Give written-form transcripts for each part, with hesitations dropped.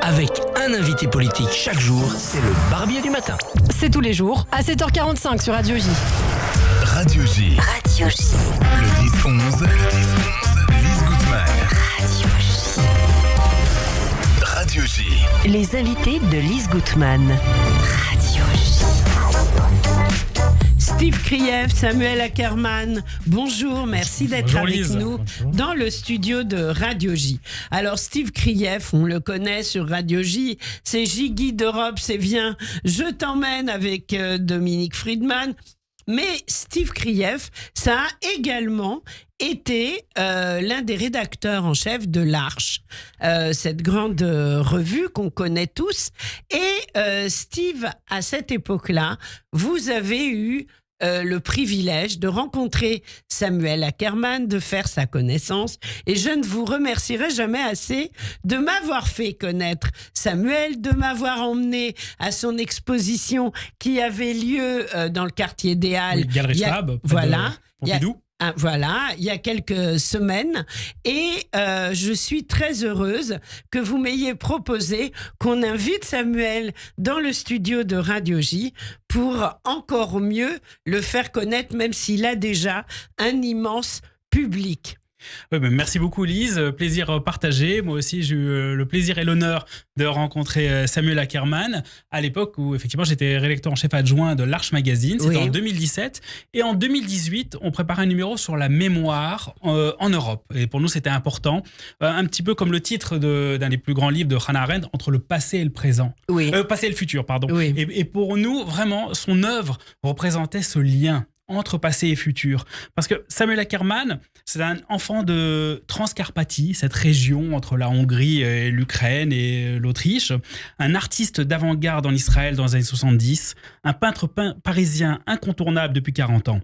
Avec un invité politique chaque jour, c'est le Barbier du matin. C'est tous les jours à 7h45 sur Radio J. Radio J. Radio J. Le 10-11, Lise Gutmann. Radio J. Les invités de Lise Gutmann. Radio J. Steve Krief, Samuel Ackerman, bonjour, merci d'être Bonjour avec Lise. nous dans le studio de Radio J. Alors Steve Krief, on le connaît sur Radio J, c'est J-Guy d'Europe, c'est Viens, je t'emmène avec Dominique Friedman. Mais Steve Krief, ça a également été l'un des rédacteurs en chef de l'Arche, cette grande revue qu'on connaît tous. Et Steve, à cette époque-là, vous avez eu le privilège de rencontrer Samuel Ackerman, de faire sa connaissance. Et je ne vous remercierai jamais assez de m'avoir fait connaître Samuel, de m'avoir emmené à son exposition qui avait lieu dans le quartier des Halles. Oui, Galerie Schwab, Voilà. Pompidou. Voilà, il y a quelques semaines. Et je suis très heureuse que vous m'ayez proposé qu'on invite Samuel dans le studio de Radio J pour encore mieux le faire connaître, même s'il a déjà un immense public. Ouais, ben merci beaucoup Lise, plaisir partagé. Moi aussi j'ai eu le plaisir et l'honneur de rencontrer Samuel Ackerman à l'époque où effectivement j'étais rédacteur en chef adjoint de l'Arche Magazine, c'était en 2017. Et en 2018 on préparait un numéro sur la mémoire en Europe. Et pour nous c'était important, un petit peu comme le titre d'un des plus grands livres de Hannah Arendt, Entre le passé et le présent. Oui. Passé et le futur, pardon. Oui. Et pour nous vraiment son œuvre représentait ce lien entre passé et futur. Parce que Samuel Ackerman, c'est un enfant de Transcarpathie, cette région entre la Hongrie et l'Ukraine et l'Autriche, un artiste d'avant-garde en Israël dans les années 70, un peintre parisien incontournable depuis 40 ans.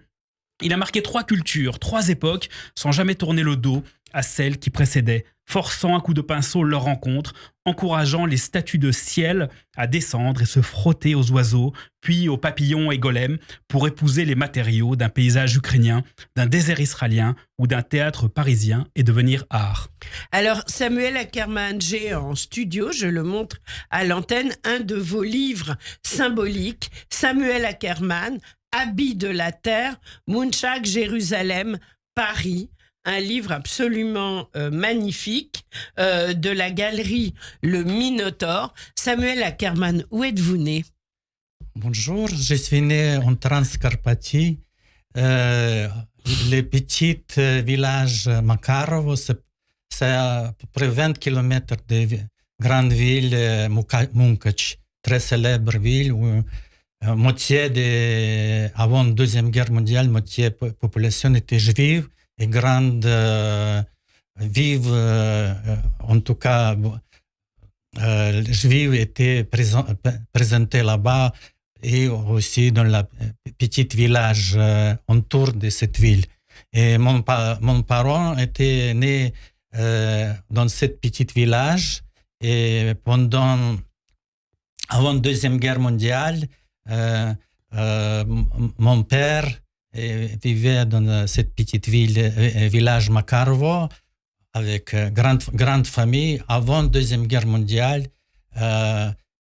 Il a marqué 3 cultures, 3 époques, sans jamais tourner le dos à celles qui précédaient, forçant un coup de pinceau leur rencontre, encourageant les statues de ciel à descendre et se frotter aux oiseaux, puis aux papillons et golems, pour épouser les matériaux d'un paysage ukrainien, d'un désert israélien ou d'un théâtre parisien et devenir art. Alors, Samuel Ackerman, j'ai en studio, je le montre à l'antenne, un de vos livres symboliques, Samuel Ackerman, Habits de la Terre, Munchak, Jérusalem, Paris. Un livre absolument magnifique de la galerie Le Minotaure. Samuel Ackerman, où êtes-vous né? Bonjour, je suis né en Transcarpathie, le petit village Makarovo, c'est à peu près 20 km de grande ville Munkac, très célèbre ville où avant la Deuxième Guerre mondiale, moitié de la population était juive. Et grande, vive, en tout cas, les Juifs étaient présentés là-bas et aussi dans le petit village autour de cette ville. Et mon parent était né dans ce petit village et avant la Deuxième Guerre mondiale, mon père vivait dans cette petite village Makarovo avec grande famille avant la Deuxième Guerre mondiale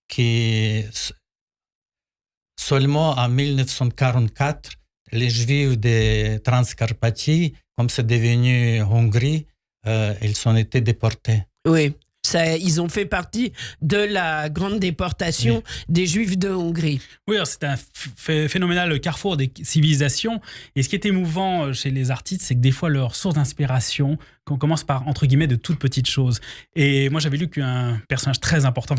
qui seulement en 1944 les Juifs de Transcarpathie, comme c'est devenu Hongrie, ils ont été déportés. Oui. Ils ont fait partie de la grande déportation des Juifs de Hongrie. Oui, c'est un phénoménal carrefour des civilisations. Et ce qui est émouvant chez les artistes, c'est que des fois, leur source d'inspiration, qu'on commence par, entre guillemets, de toutes petites choses. Et moi, j'avais lu qu'un personnage très important,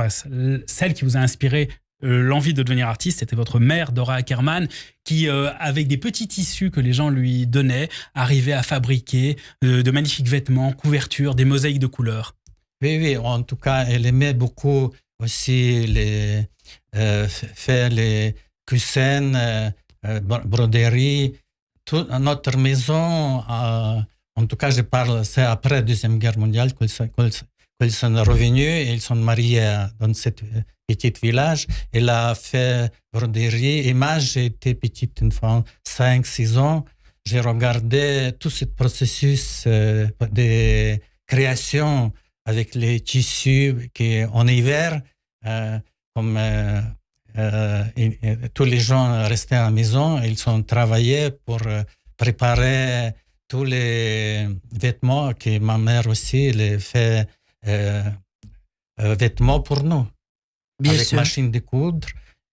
celle qui vous a inspiré l'envie de devenir artiste, c'était votre mère, Dora Ackerman, qui, avec des petits tissus que les gens lui donnaient, arrivait à fabriquer de magnifiques vêtements, couvertures, des mosaïques de couleurs. Oui, en tout cas, elle aimait beaucoup aussi faire les coussins, broderies. Notre maison, en tout cas, je parle, c'est après la Deuxième Guerre mondiale qu'ils sont revenus et ils sont mariés dans ce petit village. Elle a fait broderie. Et moi, j'étais petite enfant, 5-6 ans. J'ai regardé tout ce processus de création avec les tissus qui en hiver, comme tous les gens restaient à la maison, ils ont travaillé pour préparer tous les vêtements que ma mère aussi les fait vêtements pour nous. Bien avec sûr. machine de coudre.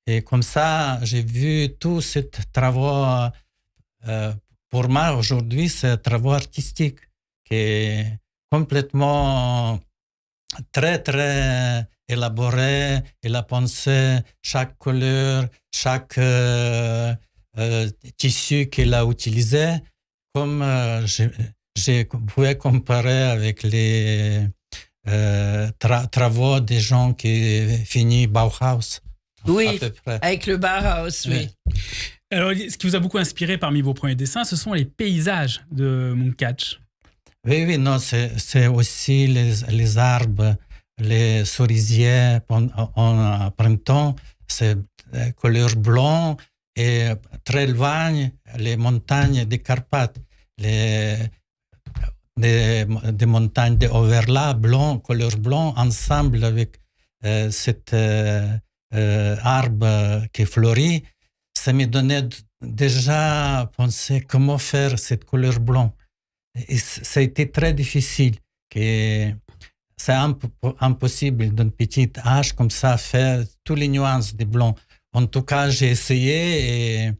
Et comme ça, j'ai vu tous ces travaux. Pour moi, aujourd'hui, c'est un travail artistique qui est complètement très, très élaboré. Il a pensé chaque couleur, chaque tissu qu'il a utilisé, comme je pouvais comparer avec les travaux des gens qui finissent Bauhaus. Oui, à peu près. avec le Bauhaus, oui. Alors, ce qui vous a beaucoup inspiré parmi vos premiers dessins, ce sont les paysages de Munkacs. Oui, non, c'est aussi les arbres, les cerisiers en printemps, c'est couleur blanc et très loin, les montagnes des Carpates, des montagnes de Auvergne blanc, couleur blanc, ensemble avec cet arbre qui fleurit. Ça me donnait déjà à penser comment faire cette couleur blanc. Et ça a été très difficile. C'est impossible d'un petit âge comme ça faire toutes les nuances de blanc. En tout cas, j'ai essayé et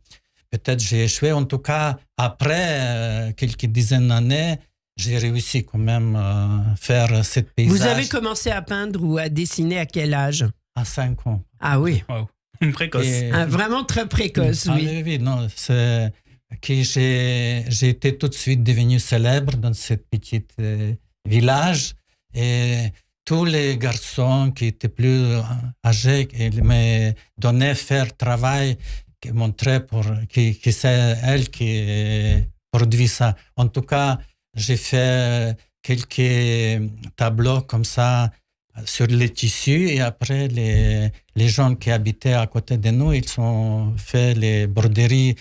peut-être j'ai échoué. En tout cas, après quelques dizaines d'années, j'ai réussi quand même à faire cette paysage. Vous avez commencé à peindre ou à dessiner à quel âge? À 5 ans. Ah oui, Wow. Précoce. vraiment très précoce, oui. Oui, non, c'est que j'ai été tout de suite devenu célèbre dans ce petit village et tous les garçons qui étaient plus âgés, ils me donnaient faire travail, qui montraient que c'est elle qui produit ça. En tout cas, j'ai fait quelques tableaux comme ça sur les tissus et après les gens qui habitaient à côté de nous, ils ont fait les broderies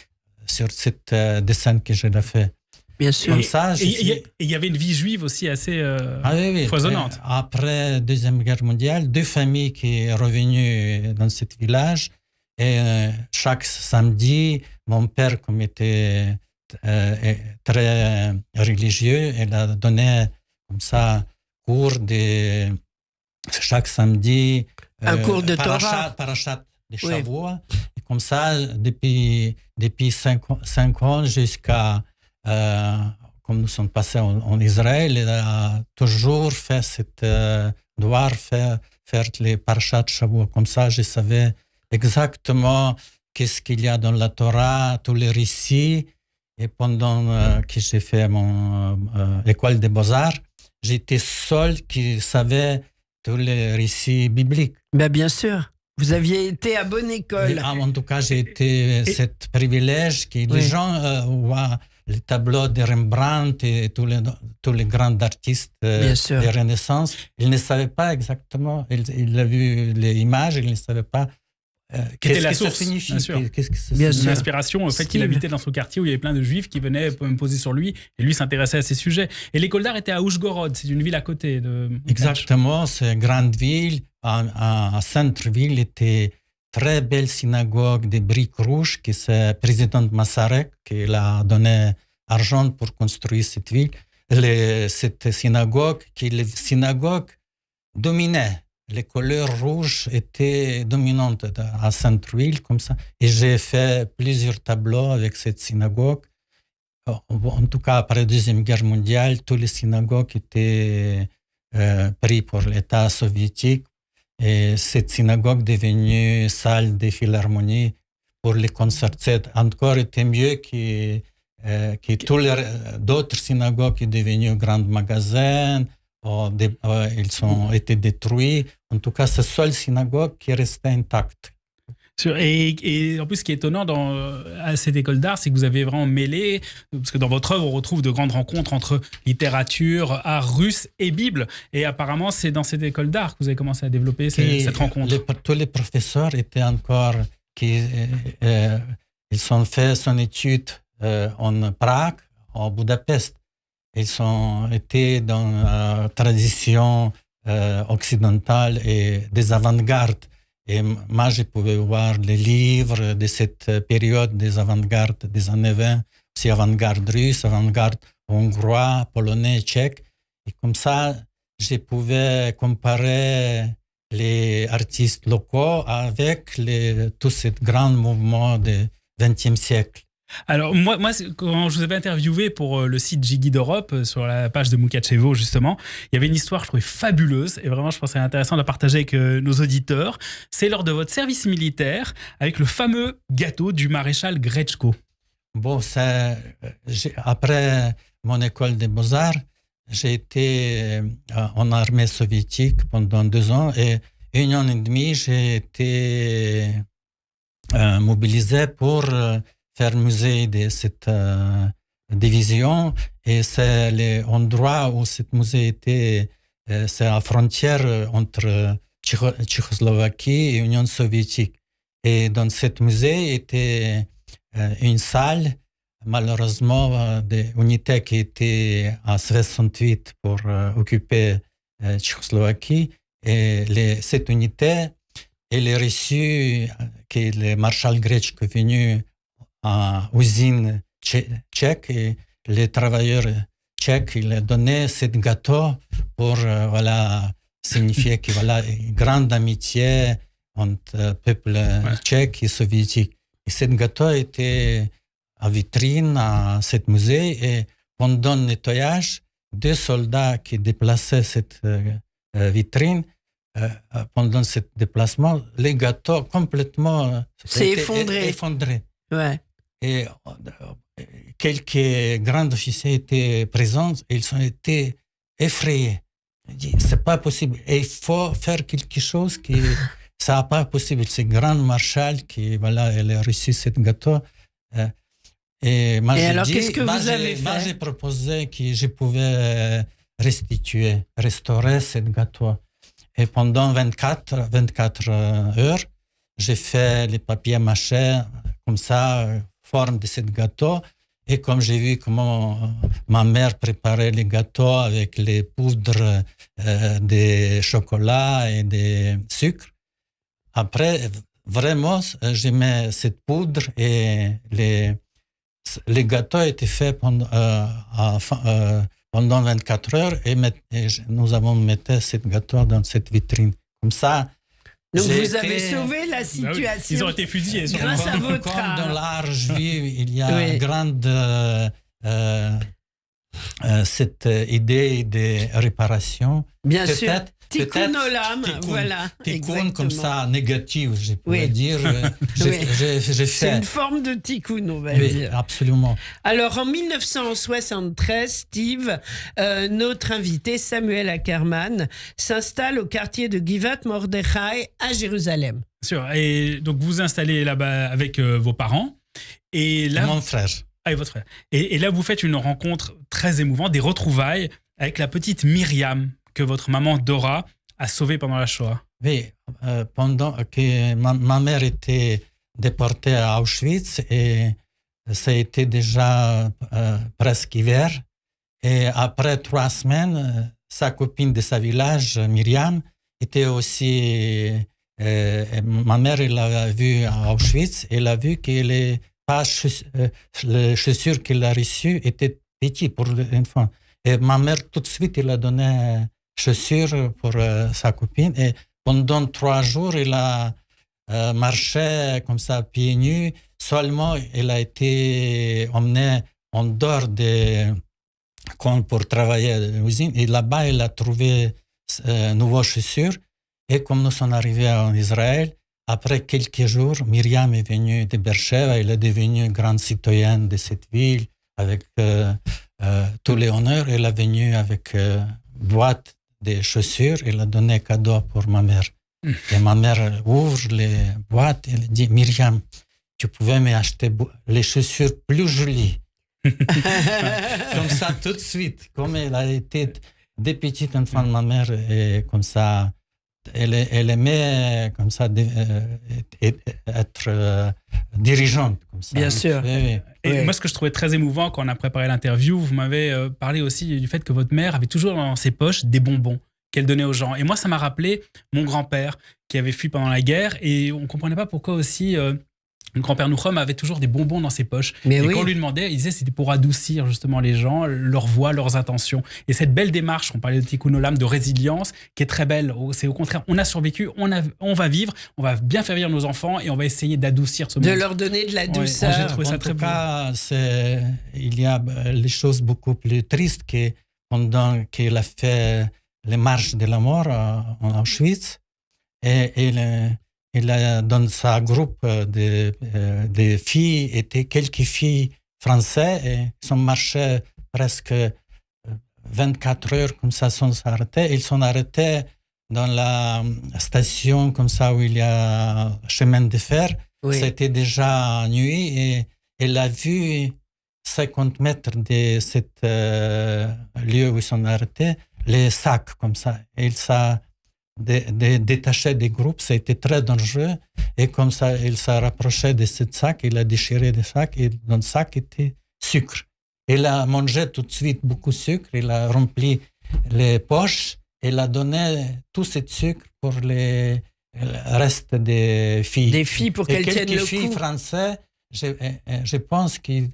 sur cette dessin que j'ai fait. Bien sûr. Comme ça, Et il y avait une vie juive aussi assez oui. foisonnante. Après la Deuxième Guerre mondiale, 2 familles qui sont revenues dans ce village et chaque samedi, mon père, comme était très religieux, il a donné comme ça cours de chaque samedi Un cours de Torah. Parachat de Shavuot. Et comme ça, depuis 5 ans jusqu'à comme nous sommes passés en Israël, il a toujours fait devoir faire les parachats de Shavuot. Comme ça, je savais exactement qu'est-ce qu'il y a dans la Torah, tous les récits. Et pendant que j'ai fait mon école des beaux-arts, j'étais seul qui savait tous les récits bibliques. Ben, bien sûr. Vous aviez été à bonne école. En tout cas, j'ai été ce privilège que les gens voient les tableaux de Rembrandt et tous les grands artistes de Renaissance. Ils ne savaient pas exactement, ils ont vu les images, ils ne savaient pas qu'est-ce que ça source, signifie. bien sûr. Qu'est-ce que ça Une signifie. inspiration au fait qu'il habitait dans son quartier où il y avait plein de juifs qui venaient me poser sur lui et lui s'intéressait à ces sujets. Et l'école d'art était à Oujgorod, c'est une ville à côté de Munkacs. Exactement, c'est une grande ville. À centre-ville était très belle synagogue de briques rouges que c'est le président Massarek qui a donné argent pour construire cette ville. Cette synagogue, les synagogues dominaient. Les couleurs rouges étaient dominantes à centre-ville, comme ça. Et j'ai fait plusieurs tableaux avec cette synagogue. En tout cas, après la Deuxième Guerre mondiale, toutes les synagogues étaient prises pour l'État soviétique. Et cette synagogue est devenue salle de philharmonie pour les concerts. C'est encore été mieux que tous les d'autres synagogues qui sont devenus grands magasins. Ils ont été détruits. En tout cas, c'est la seule synagogue qui est restée intacte. Et en plus, ce qui est étonnant à cette école d'art, c'est que vous avez vraiment mêlé, parce que dans votre œuvre, on retrouve de grandes rencontres entre littérature, art russe et Bible. Et apparemment, c'est dans cette école d'art que vous avez commencé à développer cette rencontre. Tous les professeurs étaient encore... ils ont fait son étude en Prague, en Budapest. ils ont été dans la tradition occidentale et des avant-gardes. Et moi, je pouvais voir les livres de cette période des avant-gardes des années 20, aussi avant-garde russe, avant-garde hongrois, polonais, tchèque. Et comme ça, je pouvais comparer les artistes locaux avec tout ce grand mouvement du XXe siècle. Alors moi, quand je vous avais interviewé pour le site Jiggy d'Europe, sur la page de Mukachevo justement, il y avait une histoire que je trouvais fabuleuse et vraiment je pensais intéressant de la partager avec nos auditeurs. C'est lors de votre service militaire avec le fameux gâteau du maréchal Gretschko. Bon, après mon école des beaux-arts, j'ai été en armée soviétique pendant 2 ans et 1 an et demi, j'ai été mobilisé pour faire musée de cette division. Et c'est l'endroit où ce musée était, c'est la frontière entre Tchécoslovaquie et Union soviétique. Et dans ce musée était une salle, malheureusement, des unités qui étaient à 68 pour occuper Tchécoslovaquie. Et cette unité, elle est reçue que le maréchal Gretschko est venu à l'usine tchèque et les travailleurs tchèques, il a donné ce gâteau pour signifier que une grande amitié entre peuple tchèque et soviétique. Et ce gâteau était en vitrine à ce musée et pendant le nettoyage, 2 soldats qui déplaçaient cette vitrine, pendant ce déplacement, les gâteaux complètement s'est effondré. Ouais. Et quelques grands officiers étaient présents et ils ont été effrayés. Ils disent, c'est pas possible. Et il faut faire quelque chose qui, ça n'est pas possible. C'est grand maréchal qui, elle a reçu ce gâteau. Et alors, qu'est-ce que vous avez fait? Moi, j'ai proposé que je pouvais restaurer ce gâteau. Et pendant 24 heures, j'ai fait les papiers mâchés comme ça, forme de ce gâteau. Et comme j'ai vu comment ma mère préparait les gâteaux avec les poudres de chocolat et de sucre, après, vraiment, je mets cette poudre et les gâteaux étaient faits pendant 24 heures et nous avons mis ce gâteau dans cette vitrine. Comme ça, donc vous avez sauvé la situation. Bah oui, ils ont été fusillés. Grâce à votre comme dans l'art juif, il y a une grande cette idée de réparation. Bien sûr. Tikkun olam, voilà. Tikkun comme ça, négatif, je pourrais dire. J'ai fait. C'est une forme de tikkun, on va dire. Absolument. Alors, en 1973, Steve, notre invité Samuel Ackerman s'installe au quartier de Givat Mordechai à Jérusalem. Sûr. Et donc, vous vous installez là-bas avec vos parents. Et là, mon frère. Avec votre frère. Et là, vous faites une rencontre très émouvante, des retrouvailles avec la petite Myriam, que votre maman Dora a sauvée pendant la Shoah. Oui, pendant que ma mère était déportée à Auschwitz et ça a été déjà presque hiver. Et après 3 semaines, sa copine de sa village, Myriam, était aussi... ma mère, elle l'a vue à Auschwitz, elle a vu que les chaussures qu'elle a reçues étaient petites pour l'enfant. Et ma mère, tout de suite, elle a donné chaussures pour sa copine. Et pendant 3 jours, elle a marché comme ça, pieds nus. Seulement, elle a été emmenée en dehors de camp pour travailler à l'usine. Et là-bas, elle a trouvé nouvelles chaussures. Et comme nous sommes arrivés en Israël, après quelques jours, Myriam est venue de Beersheba. Elle est devenue grande citoyenne de cette ville avec tous les honneurs. Elle est venue avec boîte de chaussures. Elle a donné cadeau pour ma mère. Et ma mère ouvre les boîtes et elle dit, Myriam, tu pouvais m'acheter les chaussures plus jolies. Comme ça, tout de suite. Comme elle a été des petites enfants de ma mère, et comme ça, elle aimait comme ça être dirigeante comme ça. Bien sûr. Oui, oui. Et Ouais. moi, ce que je trouvais très émouvant quand on a préparé l'interview, vous m'avez parlé aussi du fait que votre mère avait toujours dans ses poches des bonbons qu'elle donnait aux gens. Et moi, ça m'a rappelé mon grand-père qui avait fui pendant la guerre et on ne comprenait pas pourquoi aussi mon grand-père Nouchom avait toujours des bonbons dans ses poches. Mais et oui. quand on lui demandait, il disait que c'était pour adoucir justement les gens, leur voix, leurs intentions. Et cette belle démarche, on parlait de Tikkun Olam, de résilience, qui est très belle. C'est au contraire, on a survécu, on va vivre, on va bien faire vivre nos enfants et on va essayer d'adoucir ce De monde. leur donner de la Ouais, douceur. j'ai trouvé ça En très tout beau. cas, il y a les choses beaucoup plus tristes que pendant qu'il a fait les marches de la mort en Auschwitz. Et il a dans sa groupe de filles, étaient quelques filles françaises et ils ont marché presque 24 heures comme ça sans s'arrêter. Ils sont arrêtés dans la station comme ça où il y a chemin de fer. Oui. C'était déjà nuit et elle a vu 50 mètres de ce lieu où ils sont arrêtés, les sacs comme ça. Et il s'est détaché des groupes, c'était très dangereux. Et comme ça, il s'est rapproché de ce sac, il a déchiré le sac et dans le sac était sucre. Il a mangé tout de suite beaucoup de sucre, il a rempli les poches, il a donné tout ce sucre pour le reste des filles. Des filles pour Et qu'elles tiennent quelques le filles coup. françaises, je pense qu'ils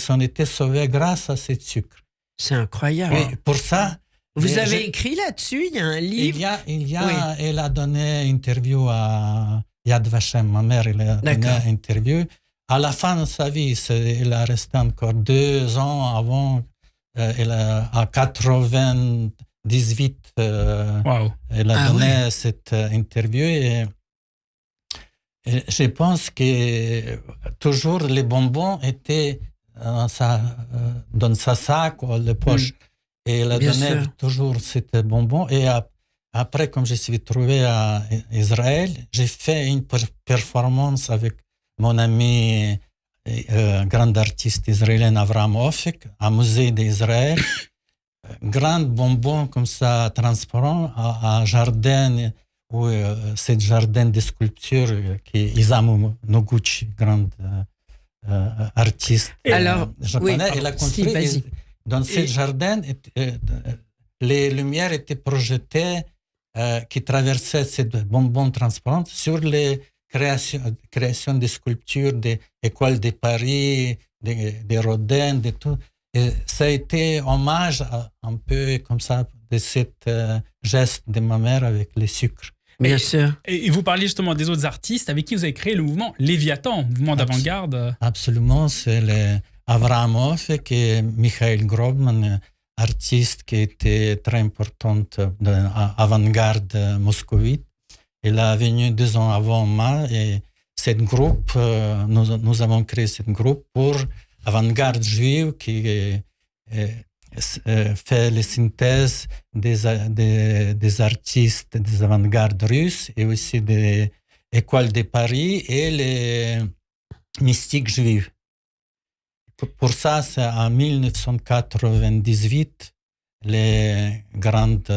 ont été sauvés grâce à ce sucre. C'est incroyable. Oui, pour ça, Vous et avez écrit là-dessus, il y a un livre. elle a donné une interview à Yad Vashem, ma mère, elle a donné D'accord. une interview. À la fin de sa vie, elle a resté encore 2 ans avant, à 98, Waouh. elle a Ah donné cette interview et je pense que toujours les bonbons étaient dans sa sac ou les poches. Et elle a Bien donné sûr. toujours ces bonbons. Et après, comme je suis trouvé à Israël, j'ai fait une performance avec mon ami, grand artiste israélien Avraham Ofek, au musée d'Israël. Grand bonbon comme ça, transparent, à jardin, où c'est le jardin de sculpture qui est Isamu Noguchi, grand artiste Alors, japonais. oui, Il a si, construit vas-y. dans ce jardin, les lumières étaient projetées qui traversaient ces bonbons transparents sur les créations de sculptures des écoles de Paris, des Rodin, de tout. Et ça a été hommage un peu comme ça de cet geste de ma mère avec le sucre. Bien sûr. Et vous parliez justement des autres artistes avec qui vous avez créé le mouvement Léviathan, mouvement d'avant-garde. Absolument, c'est Avraham Ofek et Mikhail Grobman, artiste qui était très importante dans l'avant-garde moscovite. Il est venu 2 ans avant moi et ce groupe, nous avons créé ce groupe pour avant-garde juive qui fait les synthèses des artistes des avant-gardes russes et aussi des écoles de Paris et les mystiques juifs. Pour ça, c'est en 1998, les grandes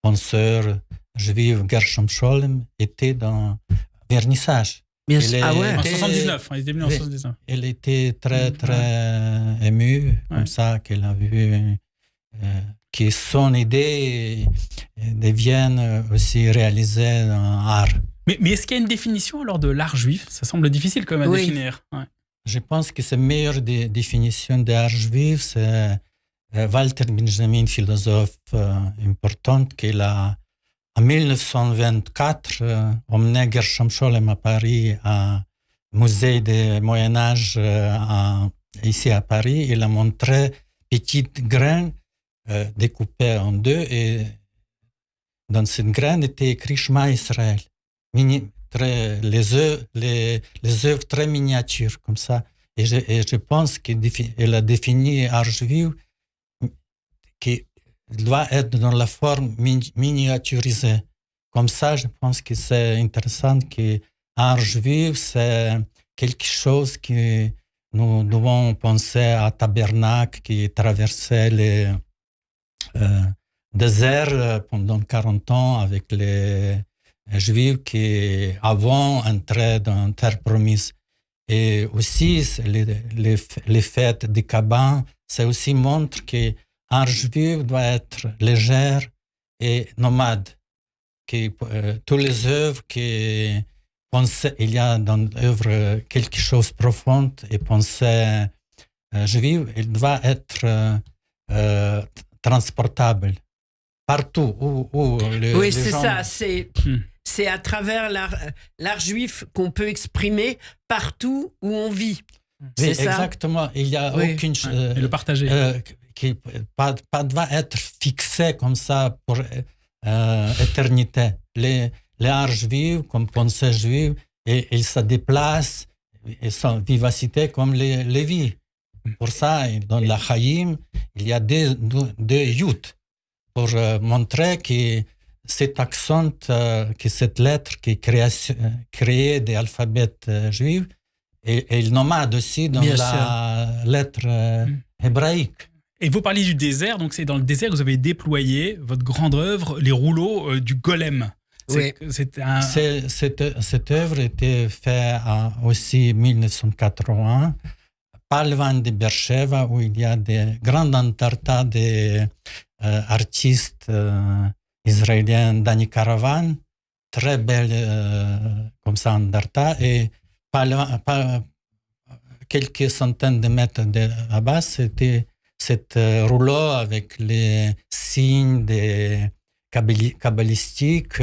penseurs juifs Gershom Scholem étaient dans vernissage. Bien sûr. Ah ouais. En 79, il était venu en Oui. 79. Elle était très, très émue, comme Ouais. ça, qu'elle a vu que son idée devienne aussi réalisée en art. Mais est-ce qu'il y a une définition alors de l'art juif? Ça semble difficile quand même à Oui. définir. Ouais. Je pense que la meilleure définition de l'art juif, c'est Walter Benjamin, philosophe important, qu'il a en 1924 emmené Gershom Scholem à Paris, à musée du Moyen-Âge ici à Paris. Il a montré petites graines découpées en 2 et dans cette graine était écrit Shema Israël. Les œuvres très miniatures comme ça. Et je pense qu'elle a défini art juif qui doit être dans la forme miniaturisée. Comme ça, je pense que c'est intéressant que art juif, c'est quelque chose que nous devons penser à Tabernacle qui traversait les déserts pendant 40 ans avec les Juifs qui avant entraient dans Terre promise. Et aussi, les fêtes des cabanes, ça aussi montre qu'un juif doit être légère et nomade. Toutes les œuvres qui pensaient, il y a dans l'œuvre quelque chose de profond et pensée juive, il doit être transportable partout où Oui, les c'est gens... ça. C'est à travers l'art juif qu'on peut exprimer partout où on vit. Oui, C'est ça. Exactement. Il n'y a Oui. aucune Et le partager. qui pas doit être fixé comme ça pour éternité. Les arts juifs, comme pensée juive, ils se déplacent, ils sont vivacité comme les vies. Pour ça, dans la Chaïm, il y a deux yud pour montrer que cet accent, que cette lettre qui est créée des alphabets juifs, et le nomade aussi dans Bien la lettre hébraïque. Et vous parliez du désert, donc c'est dans le désert que vous avez déployé votre grande œuvre, les rouleaux du golem. Oui. Cette œuvre était faite aussi en 1981, pas loin de Beersheba, où il y a des grandes antartas d'artistes israéliens, Dani Caravan, très belle comme ça antarta, et pas quelques centaines de mètres de là-bas, c'était cet rouleau avec les signes des kabbalistiques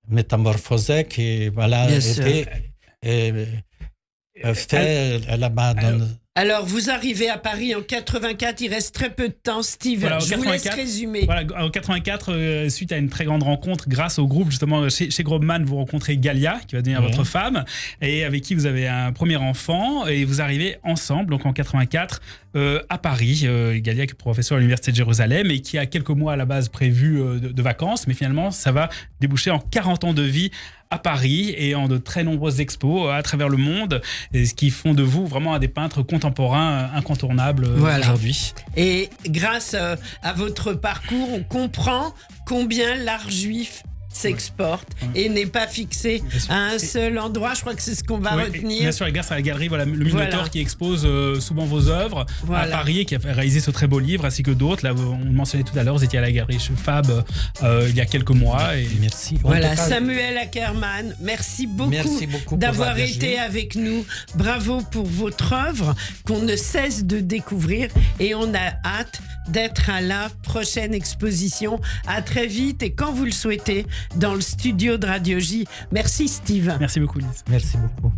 métamorphosés qui étaient faits là-bas. Alors, vous arrivez à Paris en 84, il reste très peu de temps, Steve. Voilà, je vous laisse résumer. Voilà, en 84, suite à une très grande rencontre, grâce au groupe justement chez Grobman, vous rencontrez Galia, qui va devenir votre femme, et avec qui vous avez un premier enfant, et vous arrivez ensemble, donc en 84, à Paris. Galia qui est professeur à l'Université de Jérusalem et qui a quelques mois à la base prévus de vacances, mais finalement, ça va déboucher en 40 ans de vie à Paris et en de très nombreuses expos à travers le monde, et ce qui font de vous vraiment un des peintres contemporains incontournables aujourd'hui. Et grâce à votre parcours, on comprend combien l'art juif s'exporte et n'est pas fixé à un seul endroit. Je crois que c'est ce qu'on va retenir. Bien sûr, et grâce à la galerie le Minotaure qui expose souvent vos œuvres à Paris, qui a réalisé ce très beau livre, ainsi que d'autres. Là, on le mentionnait tout à l'heure, vous étiez à la galerie Fab il y a quelques mois. Et... Merci. Voilà, Samuel Ackerman, merci beaucoup d'avoir été avec nous. Bravo pour votre œuvre qu'on ne cesse de découvrir, et on a hâte d'être à la prochaine exposition. À très vite, et quand vous le souhaitez, dans le studio de Radio J. Merci Steve. Merci beaucoup Lise. Merci beaucoup.